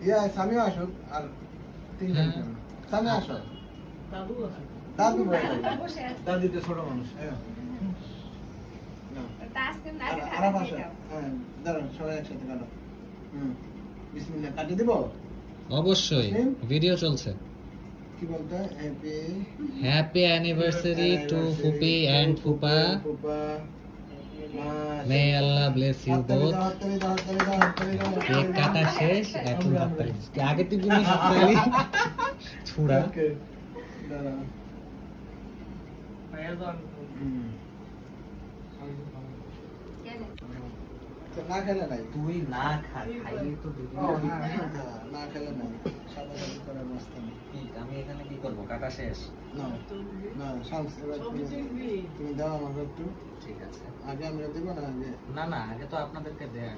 ইয়া সামিও আসুক আর তিনজন সামি আসো দাদু দাদি তো ছোট মানুষ আরাম আসো হ্যাঁ দাঁড়ান সবাই একসাথে কাটো বিসমিল্লাহ কাটি দিব অবশ্যই ভিডিও চলছে কি বলতে হ্যাপি অ্যানিভার্সারি টু ফুপি এন্ড ফুপা may Allah bless you both cake কাটা শেষ এখন হাততালি আগে তুই তুমি হাততালি ছুড়া না খেলে নাই তুই না খাইলে তো না খেলে নাই সাদাসাদি করার রাস্তা নেই আমি এখানে কি করব কাটা শেষ না না শামস এবার তুমি দাও আমাকে একটু ঠিক আছে আগে আমরা দেবো না আগে না না আগে তো আপনাদেরকে দেয়